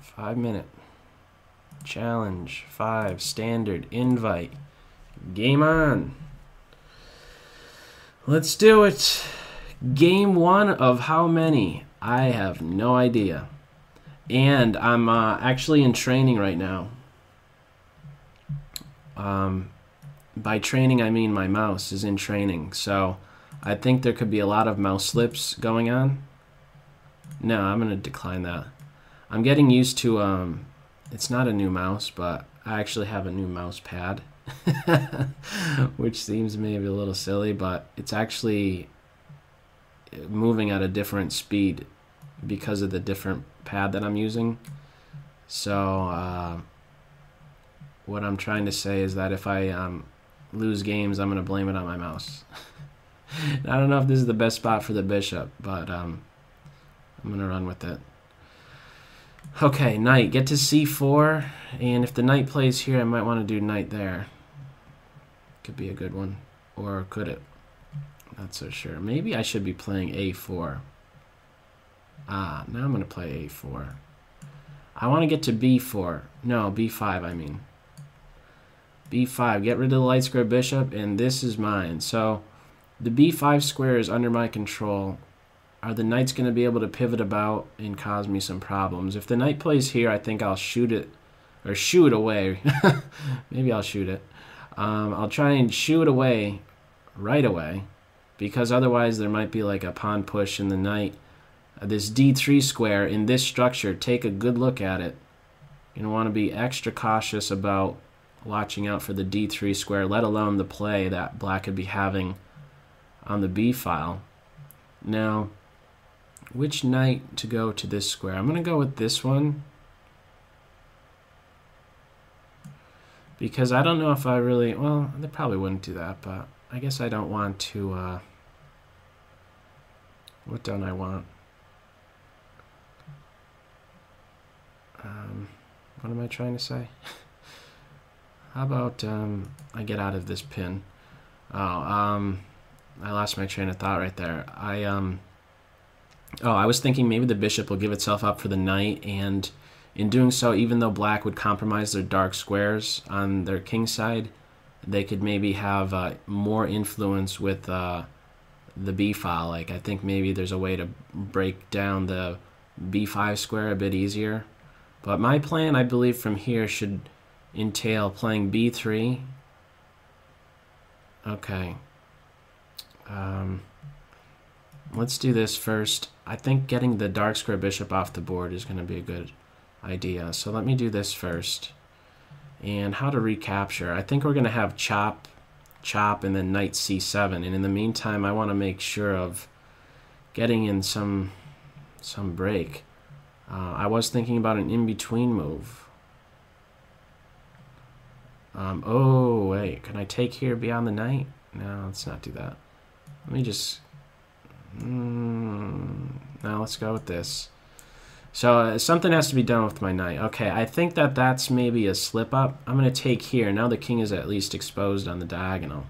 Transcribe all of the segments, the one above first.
5-minute challenge, 5 standard invite. Game on. Let's do it. Game 1 of how many? I have no idea. And I'm actually in training right now. By training, I mean my mouse is in training. So I think there could be a lot of mouse slips going on. No, I'm going to decline that. I'm getting used to, it's not a new mouse, but I actually have a new mouse pad. Which seems maybe a little silly, but it's actually moving at a different speed because of the different pad that I'm using. So what I'm trying to say is that if I lose games, I'm going to blame it on my mouse. I don't know if this is the best spot for the bishop, but I'm going to run with it. Okay, knight, get to c4, and if the knight plays here, I might want to do knight there. Could be a good one, or could it? Not so sure. Maybe I should be playing a4. Now I'm going to play a4. I want to get to b4. No, b5, I mean. b5, get rid of the light square bishop, and this is mine. So the b5 square is under my control. Are the knights going to be able to pivot about and cause me some problems? If the knight plays here, I think I'll shoot it, or shoo it away. Maybe I'll shoot it. I'll try and shoo it away right away, because otherwise there might be like a pawn push in the knight. This d3 square in this structure, take a good look at it. You're going to want to be extra cautious about watching out for the d3 square, let alone the play that black could be having on the b file. Now, which knight to go to this square? I'm going to go with this one, because I don't know if I really, well, they probably wouldn't do that, but I guess I don't want to, what don't I want? What am I trying to say? How about I get out of this pin? I lost my train of thought right there. I was thinking maybe the bishop will give itself up for the knight, and in doing so, even though black would compromise their dark squares on their king side, they could maybe have more influence with the b file. Like, I think maybe there's a way to break down the b5 square a bit easier. But my plan, I believe, from here should entail playing b3. Okay. Let's do this first. I think getting the dark square bishop off the board is going to be a good idea. So let me do this first. And how to recapture. I think we're going to have chop, chop, and then knight c7. And in the meantime, I want to make sure of getting in some break. I was thinking about an in-between move. Oh, wait. Can I take here beyond the knight? No, let's not do that. Let me just... now let's go with this. So something has to be done with my knight. Okay, I think that's maybe a slip-up. I'm going to take here. Now the king is at least exposed on the diagonal.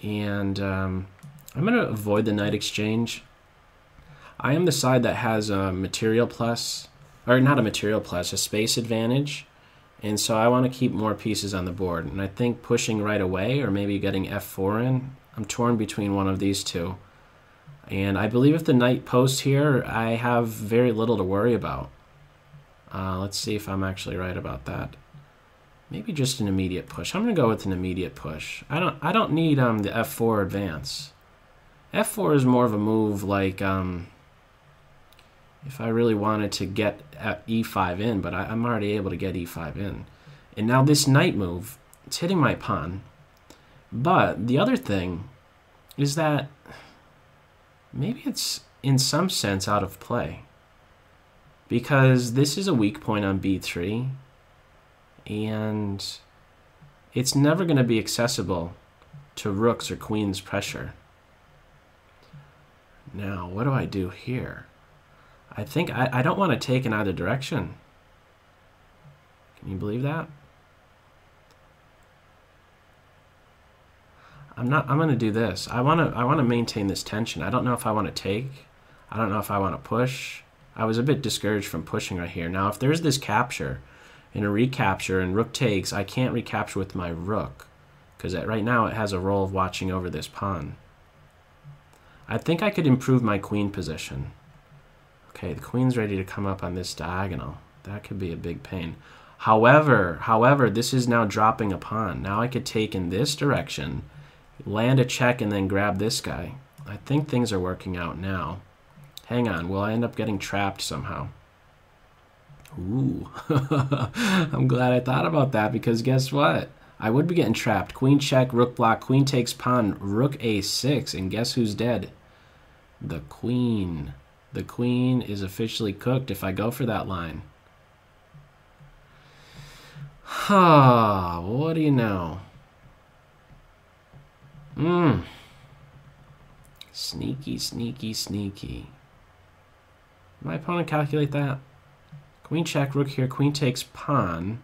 And I'm going to avoid the knight exchange. I am the side that has a material plus, or not a material plus, a space advantage. And so I want to keep more pieces on the board. And I think pushing right away, or maybe getting f4 in, I'm torn between one of these two. And I believe if the knight posts here, I have very little to worry about. Let's see if I'm actually right about that. Maybe just an immediate push. I'm going to go with an immediate push. I don't need the f4 advance. f4 is more of a move like if I really wanted to get e5 in, but I'm already able to get e5 in. And now this knight move, it's hitting my pawn. But the other thing is that maybe it's in some sense out of play, because this is a weak point on b3, and it's never going to be accessible to rook's or queen's pressure. Now, what do I do here? I think I don't want to take in either direction. Can you believe that? I'm going to do this. I want to maintain this tension. I don't know if I want to take. I don't know if I want to push. I was a bit discouraged from pushing right here. Now, if there's this capture and a recapture and rook takes, I can't recapture with my rook because right now it has a role of watching over this pawn. I think I could improve my queen position. Okay, the queen's ready to come up on this diagonal. That could be a big pain. However, this is now dropping a pawn. Now I could take in this direction, land a check, and then grab this guy. I think things are working out now. Hang on, will I end up getting trapped somehow? Ooh, I'm glad I thought about that because guess what? I would be getting trapped. Queen check, rook block, queen takes pawn, rook a6, and guess who's dead? The queen. The queen is officially cooked if I go for that line. What do you know? Sneaky, sneaky, sneaky. Did my opponent calculate that? Queen check, rook here, queen takes pawn.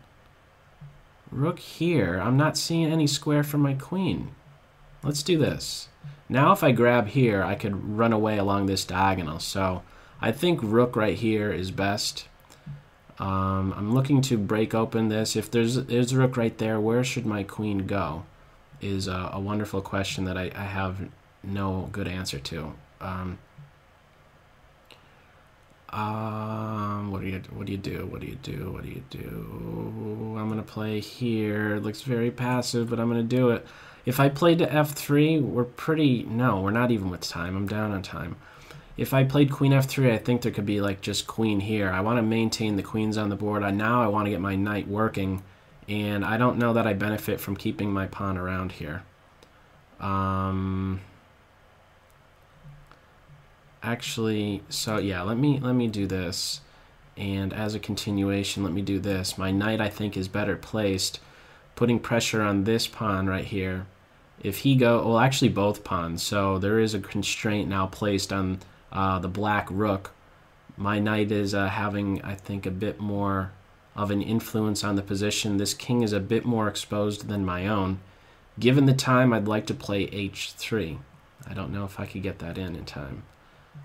Rook here. I'm not seeing any square for my queen. Let's do this. Now if I grab here, I could run away along this diagonal. So I think rook right here is best. I'm looking to break open this. If there's a rook right there, where should my queen go? Is a wonderful question that I have no good answer to. What do you do? What do you do? What do you do? I'm gonna play here. It looks very passive, but I'm gonna do it. If I played to f3, we're not even with time. I'm down on time. If I played queen f3, I think there could be like just queen here. I want to maintain the queens on the board. Now I want to get my knight working, and I don't know that I benefit from keeping my pawn around here. Actually, so yeah, let me do this, and as a continuation, let me do this. My knight, I think, is better placed, putting pressure on this pawn right here. If he well, actually both pawns, so there is a constraint now placed on the black rook. My knight is having, I think, a bit more of an influence on the position. This king is a bit more exposed than my own. Given the time, I'd like to play h3. I don't know if I could get that in time.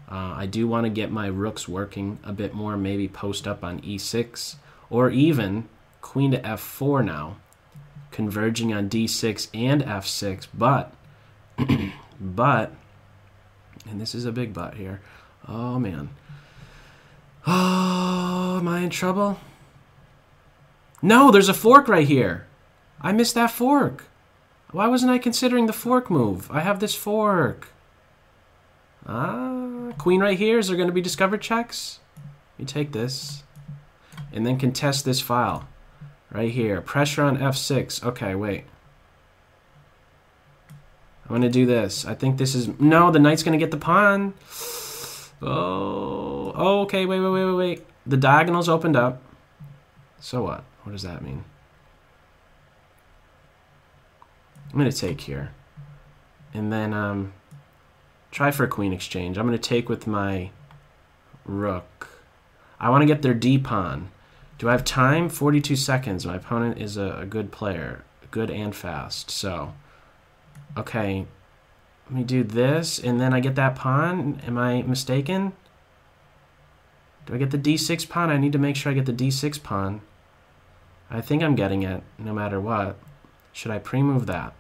I do want to get my rooks working a bit more, maybe post up on e6, or even queen to f4 now, converging on d6 and f6, but, and this is a big but here. Oh, man. Oh, am I in trouble? No, there's a fork right here. I missed that fork. Why wasn't I considering the fork move? I have this fork. Queen right here. Is there going to be discovered checks? Let me take this and then contest this file right here. Pressure on f6. Okay, wait. I'm going to do this. I think this is... No, the knight's going to get the pawn. Oh, okay, wait. The diagonal's opened up. So what? What does that mean? I'm going to take here. And then try for a queen exchange. I'm going to take with my rook. I want to get their d pawn. Do I have time? 42 seconds. My opponent is a good player. Good and fast. So, okay. Let me do this, and then I get that pawn. Am I mistaken? Do I get the d6 pawn? I need to make sure I get the d6 pawn. I think I'm getting it, no matter what. Should I pre-move that?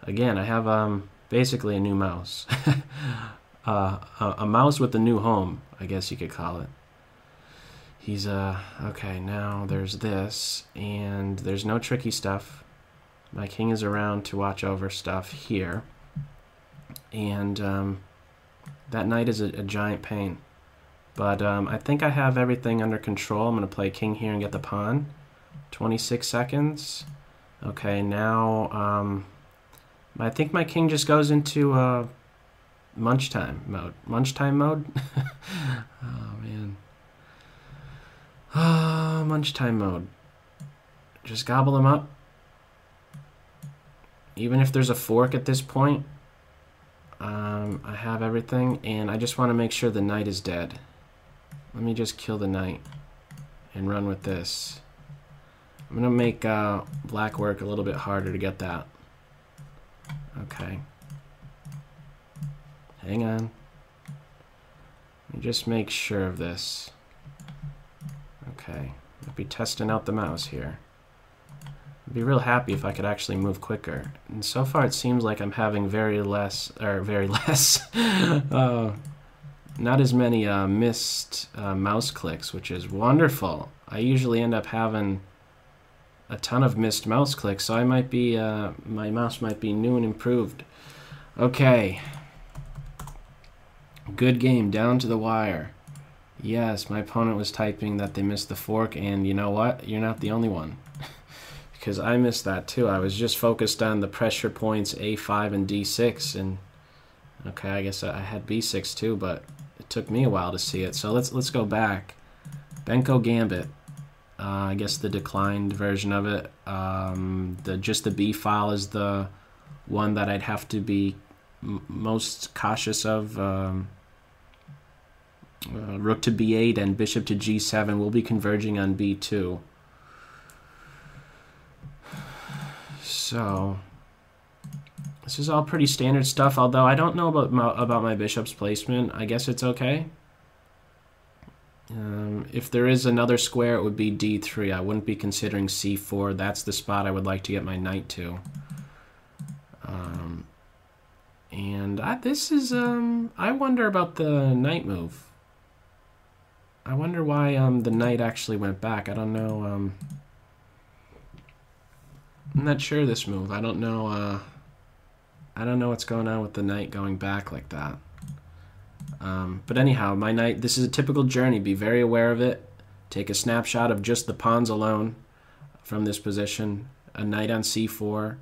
Again, I have basically a new mouse. A mouse with a new home, I guess you could call it. He's, okay, now there's this, and there's no tricky stuff. My king is around to watch over stuff here. And that knight is a giant pain. But I think I have everything under control. I'm going to play king here and get the pawn. 26 seconds. Okay, now I think my king just goes into munch time mode. Munch time mode? Oh, man. Munch time mode. Just gobble him up. Even if there's a fork at this point, I have everything, and I just want to make sure the knight is dead. Let me just kill the knight and run with this. I'm going to make black work a little bit harder to get that. Okay. Hang on. Let me just make sure of this. Okay, I'll be testing out the mouse here. I'd be real happy if I could actually move quicker. And so far it seems like I'm having very less, not as many missed mouse clicks, which is wonderful. I usually end up having a ton of missed mouse clicks, so I might be, my mouse might be new and improved. Okay. Good game, down to the wire. Yes, my opponent was typing that they missed the fork, and you know what? You're not the only one. Because I missed that too. I was just focused on the pressure points A5 and D6, and okay, I guess I had B6 too, but it took me a while to see it. So let's go back. Benko Gambit. I guess the declined version of it. Just the B file is the one that I'd have to be most cautious of. Rook to B8 and bishop to G7 will be converging on B2. So this is all pretty standard stuff, although I don't know about my bishop's placement. I guess it's okay. If there is another square, it would be D3. I wouldn't be considering C4. That's the spot I would like to get my knight to. This is, I wonder about the knight move. I wonder why the knight actually went back. I don't know. I'm not sure of this move. I don't know. I don't know what's going on with the knight going back like that. But anyhow, my knight. This is a typical journey. Be very aware of it. Take a snapshot of just the pawns alone from this position. A knight on C4,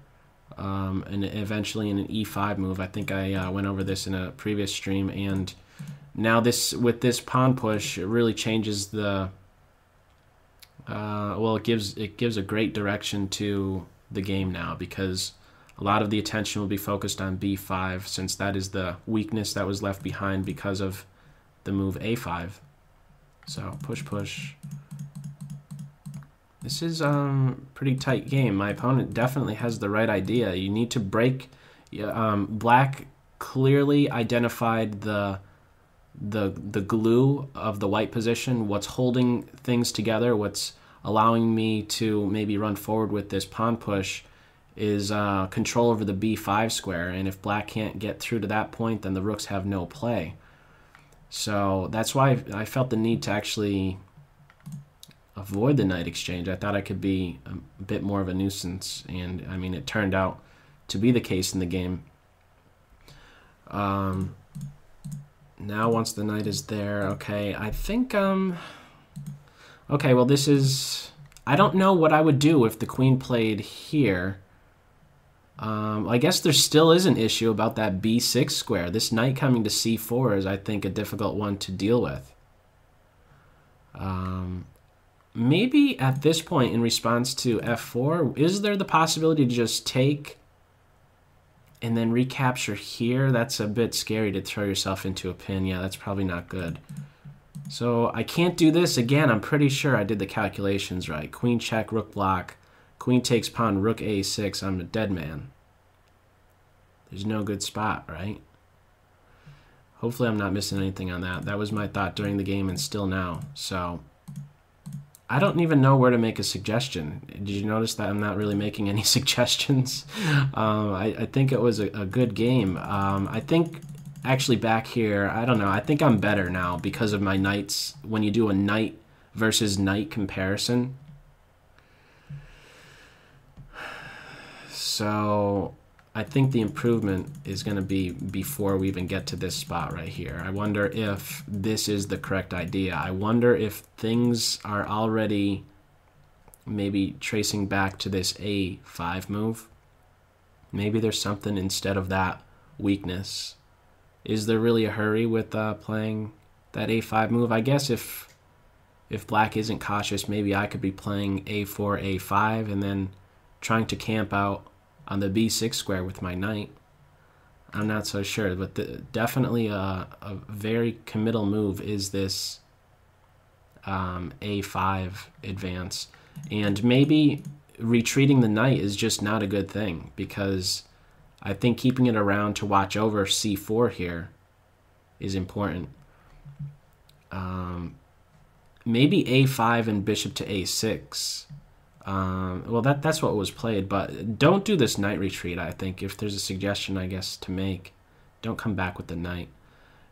and eventually in an E5 move. I think I went over this in a previous stream, and now with this pawn push, it really changes the. Well, it gives a great direction to the game now, because a lot of the attention will be focused on B5, since that is the weakness that was left behind because of the move A5. So push. This is pretty tight game. My opponent definitely has the right idea. You need to break. Black clearly identified the glue of the white position, what's holding things together, what's allowing me to maybe run forward with this pawn push is control over the B5 square, and if black can't get through to that point, then the rooks have no play. So that's why I felt the need to actually avoid the knight exchange. I thought I could be a bit more of a nuisance, and I mean, it turned out to be the case in the game. Now once the knight is there, okay, I think okay, well, this is, I don't know what I would do if the queen played here. I guess there still is an issue about that B6 square. This knight coming to C4 is, I think, a difficult one to deal with. Maybe at this point, in response to F4, is there the possibility to just take and then recapture here? That's a bit scary to throw yourself into a pin. Yeah, that's probably not good. So I can't do this again. I'm pretty sure I did the calculations right. Queen check, rook block, queen takes pawn, rook A6. I'm a dead man. There's no good spot, right? Hopefully I'm not missing anything on that. That was my thought during the game and still now. So I don't even know where to make a suggestion. Did you notice that I'm not really making any suggestions? I think it was a good game. I think actually back here, I don't know. I think I'm better now because of my knights. When you do a knight versus knight comparison. So I think the improvement is going to be before we even get to this spot right here. I wonder if this is the correct idea. I wonder if things are already maybe tracing back to this A5 move. Maybe there's something instead of that weakness. Is there really a hurry with playing that A5 move? I guess if black isn't cautious, maybe I could be playing A4, A5, and then trying to camp out on the B6 square with my knight. I'm not so sure, but definitely a very committal move is this A5 advance. And maybe retreating the knight is just not a good thing, because I think keeping it around to watch over C4 here is important. Maybe a5 and bishop to a6. Well, that's what was played, but don't do this knight retreat, I think. If there's a suggestion, I guess, to make, don't come back with the knight.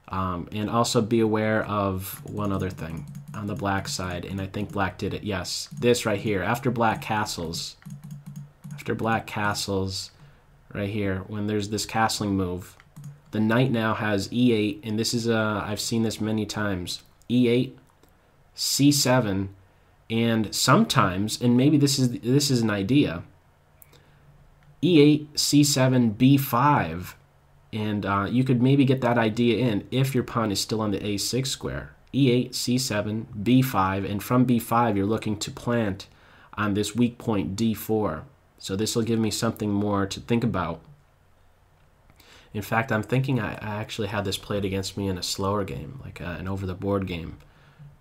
And also be aware of one other thing on the black side, and I think black did it. Yes, this right here. After black castles, right here, when there's this castling move, the knight now has e8, and this is I've seen this many times. E8, c7, and sometimes, and maybe this is an idea, e8, c7, b5. And you could maybe get that idea in if your pawn is still on the a6 square. e8, c7, b5, and from b5 you're looking to plant on this weak point d4. So this will give me something more to think about. In fact, I'm thinking I actually had this played against me in a slower game, like an over-the-board game.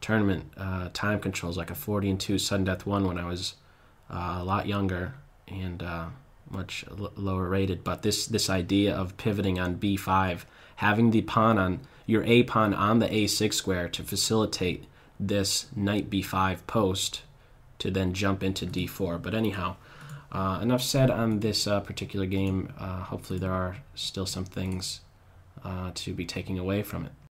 Tournament time controls, like a 40-2 sudden death 1 when I was a lot younger and much lower rated. But this idea of pivoting on b5, having the pawn on your a pawn on the a6 square to facilitate this knight b5 post to then jump into d4. But anyhow, enough said on this particular game. Hopefully there are still some things to be taking away from it.